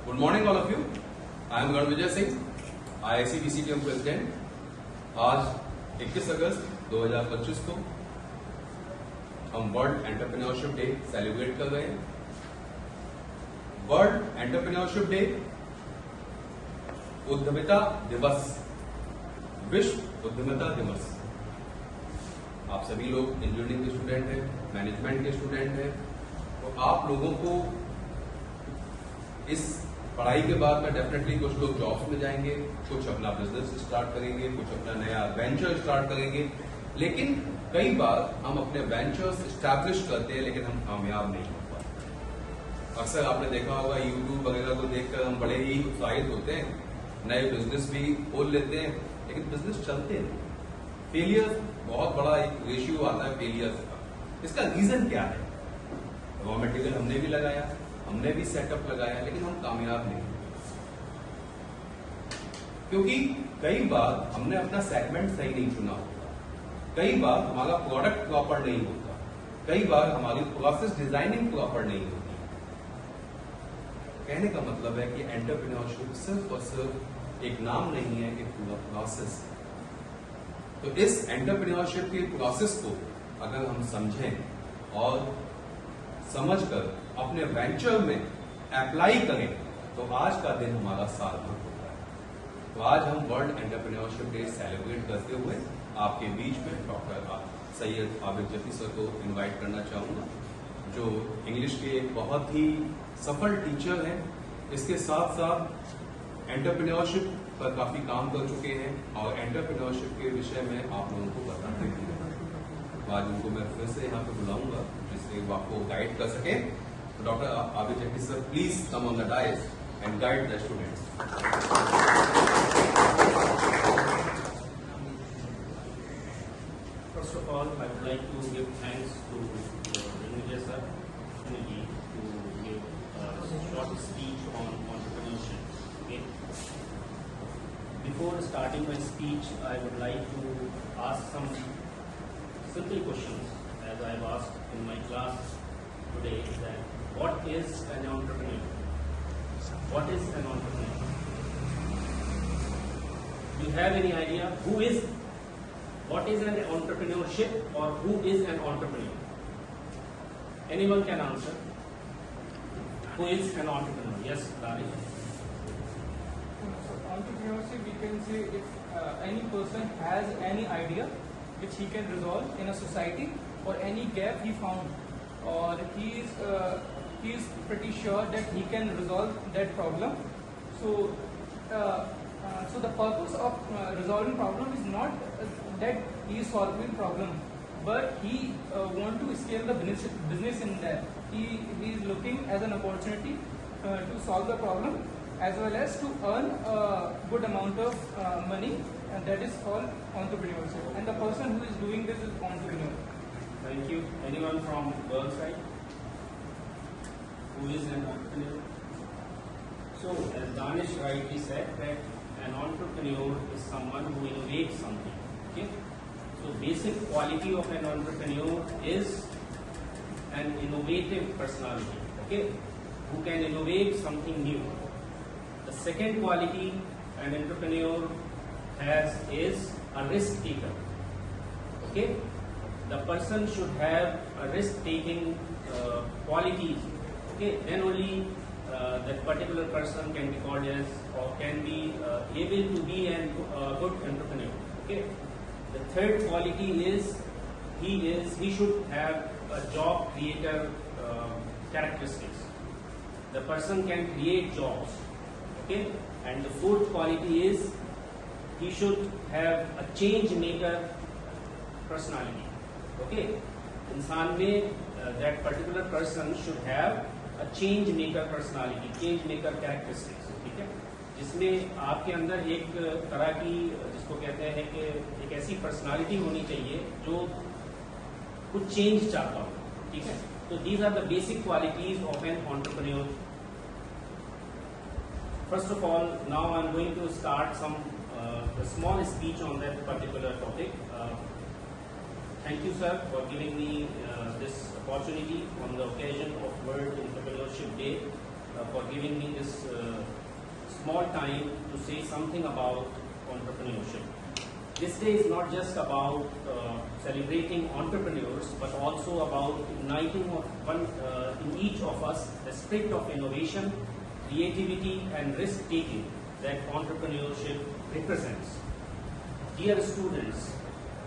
Good morning all of you. I am Ranvijay Singh, IICBCTM president. आज 21 अगस्त 2025 को हम वर्ल्ड एंटरप्रेन्योरशिप डे सेलिब्रेट कर रहे हैं। वर्ल्ड एंटरप्रेन्योरशिप डे उद्यमिता दिवस, विश्व उद्यमिता दिवस। आप सभी लोग इंजीनियरिंग के स्टूडेंट हैं, मैनेजमेंट के स्टूडेंट हैं, तो आप लोगों को इस पढ़ाई के बाद में डेफिनेटली कुछ लोग जॉब्स में जाएंगे, कुछ अपना बिजनेस स्टार्ट करेंगे, कुछ अपना नया वेंचर स्टार्ट करेंगे। लेकिन कई बार हम अपने वेंचर्स स्टैब्लिश करते हैं लेकिन हम कामयाब नहीं हो पाते। अक्सर आपने देखा होगा यूट्यूब वगैरह को देखकर हम बड़े ही उत्साहित होते हैं, नए बिजनेस भी खोल लेते हैं, लेकिन बिजनेस चलते नहीं। फेलियर बहुत बड़ा एक रेशियो आता है फेलियर्स का। इसका रीजन क्या है? रॉ मटेरियल हमने भी लगाया, हमने भी सेटअप लगाया, लेकिन हम कामयाब नहीं, क्योंकि कई बार हमने अपना सेगमेंट सही नहीं चुना होता, कई बार हमारा प्रोडक्ट प्रॉपर नहीं होता, कई बार हमारी प्रोसेस डिजाइनिंग प्रॉपर नहीं होती। कहने का मतलब है कि एंटरप्रेन्योरशिप सिर्फ और सिर्फ एक नाम नहीं है, एक पूरा प्रोसेस है। तो इस एंटरप्रेन्योरशिप के प्रोसेस को अगर हम समझें और समझकर अपने वेंचर में अप्लाई करें तो आज का दिन हमारा सार्थक होता है। तो आज हम वर्ल्ड एंटरप्रेन्योरशिप डे सेलिब्रेट करते हुए आपके बीच में डॉक्टर सैयद आबिद जफी सर को इनवाइट करना चाहूंगा, जो इंग्लिश के एक बहुत ही सफल टीचर हैं। इसके साथ साथ एंटरप्रेन्योरशिप पर काफी काम कर चुके हैं और एंटरप्रेन्योरशिप के विषय में आप लोगों को बताते हैं। तो आज उनको मैं फिर से यहाँ पे बुलाऊंगा जिससे वो आपको गाइड कर सके। तो doctor Abid Jaffi sir, please come on the dais and guide the students. First of all, I would like to give thanks to Ranvijay sir to give a short speech on entrepreneurship. Okay. Before starting my speech, I would like to ask some simple questions, as I have asked in my class today, that what is an entrepreneur? What is an entrepreneur? Do you have any idea what is an entrepreneurship or who is an entrepreneur? Anyone can answer. Who is an entrepreneur? Yes, Danish. So entrepreneurship, we can say if any person has any idea which he can resolve in a society, or any gap he found, or he is pretty sure that he can resolve that problem. So the purpose of resolving problem is not that he is solving problem, but he want to scale the business in that. He is looking as an opportunity to solve the problem as well as to earn a good amount of money, and that is called entrepreneurship. And the person who is doing this is entrepreneur. Thank you. Anyone from girl side? Who is an entrepreneur? So, as Danish rightly said, that an entrepreneur is someone who innovates something. Okay. So, basic quality of an entrepreneur is an innovative personality. Okay, who can innovate something new. The second quality an entrepreneur has is a risk taker. Okay, the person should have a risk-taking qualities. Okay, then only that particular person can be called as, or can be able to be a good entrepreneur. Okay, the third quality is he should have a job creator characteristics. The person can create jobs. Okay, and the fourth quality is he should have a change maker personality. Okay, इंसान में that particular person should have a change maker personality, change maker characteristics. ठीक है, जिसमें आपके अंदर एक तरह की, जिसको कहते हैं कि एक ऐसी personality होनी चाहिए जो कुछ change चाहता हो। ठीक है, तो these are the basic qualities of an entrepreneur. First of all, now I'm going to start a small speech on that particular topic. Thank you, sir, for giving me this opportunity on the occasion of World Entrepreneurship Day, for giving me this small time to say something about entrepreneurship. This day is not just about celebrating entrepreneurs, but also about igniting in each of us the spirit of innovation, creativity, and risk-taking that entrepreneurship represents. Dear students,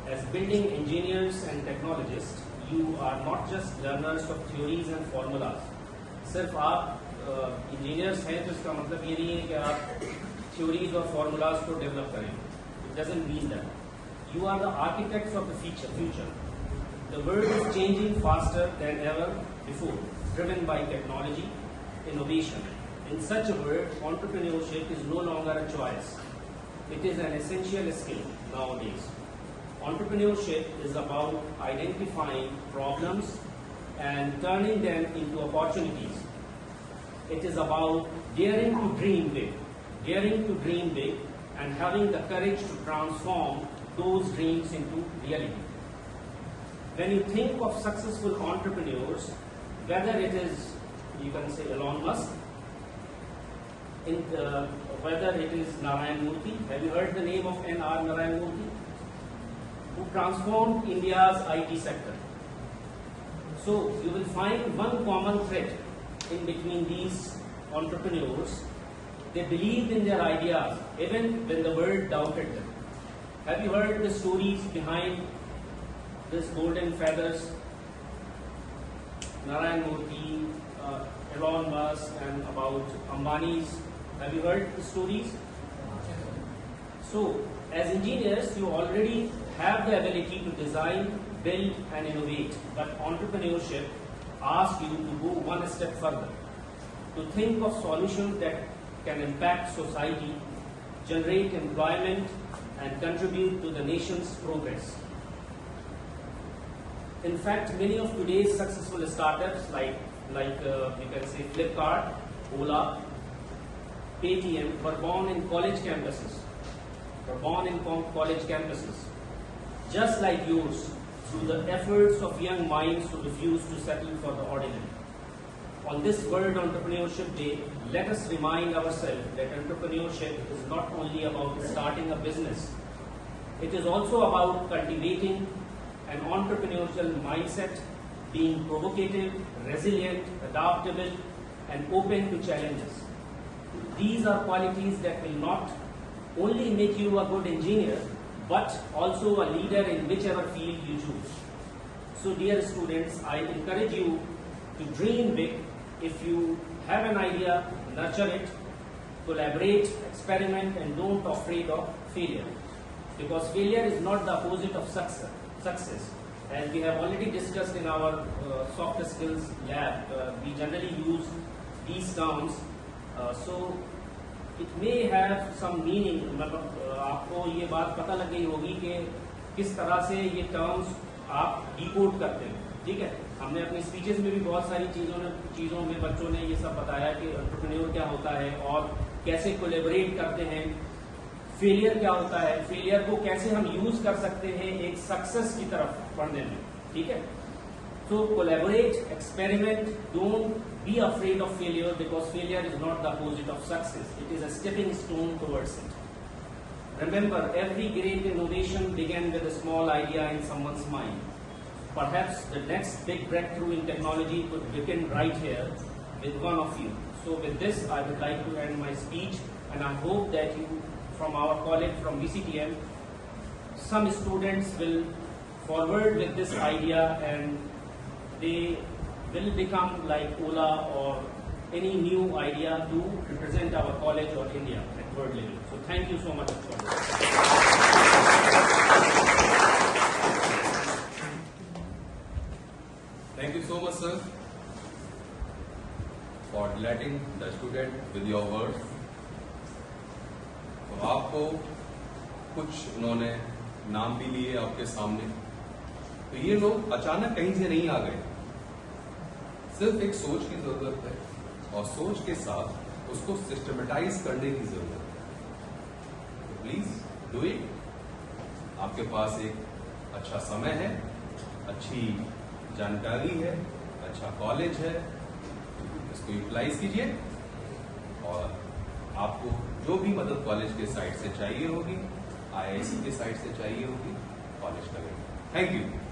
as building engineers and technologists, you are not just learners of theories and formulas. सिर्फ आप engineers हैं तो इसका मतलब ये नहीं है कि आप थ्योरीज और फॉर्मूलाज को डेवलप करें. It doesn't mean that. You are the architects of the future. The world is changing faster than ever before, driven by technology, innovation. In such a world, entrepreneurship is no longer a choice. It is an essential skill nowadays. Entrepreneurship is about identifying problems and turning them into opportunities. It is about daring to dream big, and having the courage to transform those dreams into reality. When you think of successful entrepreneurs, whether it is, you can say, Elon Musk, whether it is Narayan Murthy, have you heard the name of N.R. Narayan Murthy, who transformed India's IT sector? So you will find one common thread in between these entrepreneurs. They believed in their ideas even when the world doubted them. Have you heard the stories behind this golden feathers? Narayan Murthy, Elon Musk, and about Ambani's. Have you heard the stories? So, as engineers, you already have the ability to design, build, and innovate. But entrepreneurship asks you to go one step further, to think of solutions that can impact society, generate employment, and contribute to the nation's progress. In fact, many of today's successful startups like you can say Flipkart, Ola, Paytm were born in college campuses. Just like yours, through the efforts of young minds who refuse to settle for the ordinary. On this World Entrepreneurship Day, let us remind ourselves that entrepreneurship is not only about starting a business, it is also about cultivating an entrepreneurial mindset, being provocative, resilient, adaptable, and open to challenges. These are qualities that will not only make you a good engineer, but also a leader in whichever field you choose. So dear students, I encourage you to dream big. If you have an idea, nurture it, collaborate, experiment, and don't be afraid of failure. Because failure is not the opposite of success. As we have already discussed in our soft skills lab, we generally use these terms. So it may have some meaning. मतलब आपको ये बात पता लग गई होगी कि किस तरह से ये terms आप decode करते हैं. ठीक है, हमने अपनी स्पीचेस में भी बहुत सारी चीज़ों में बच्चों ने ये सब बताया कि एंटरप्रेन्योर क्या होता है और कैसे कोलैबोरेट करते हैं, फेलियर क्या होता है, फेलियर को कैसे हम यूज कर सकते हैं एक सक्सेस की तरफ बढ़ने में. ठीक है, तो collaborate, experiment, don't be afraid of failure because failure is not the opposite of success, it is a stepping stone towards it. Remember, every great innovation began with a small idea in someone's mind. Perhaps the next big breakthrough in technology could begin right here with one of you. So with this, I would like to end my speech, and I hope that you, from our college, from VCTM, some students will forward with this idea and they will become like Ola or any new idea to represent our college or India at world level. So thank you so much for this. Thank you so much, sir, for delighting the student with your words. तो आपको कुछ उन्होंने नाम भी लिए आपके सामने. तो ये लोग अचानक कहीं से नहीं आ गए, सिर्फ एक सोच की जरूरत है और सोच के साथ उसको सिस्टमेटाइज करने की जरूरत है. तो प्लीज डू इट. आपके पास एक अच्छा समय है, अच्छी जानकारी है, अच्छा कॉलेज है, इसको यूटिलाइज कीजिए और आपको जो भी मदद कॉलेज के साइड से चाहिए होगी, IIC के साइड से चाहिए होगी, कॉलेज करेगा। Thank you.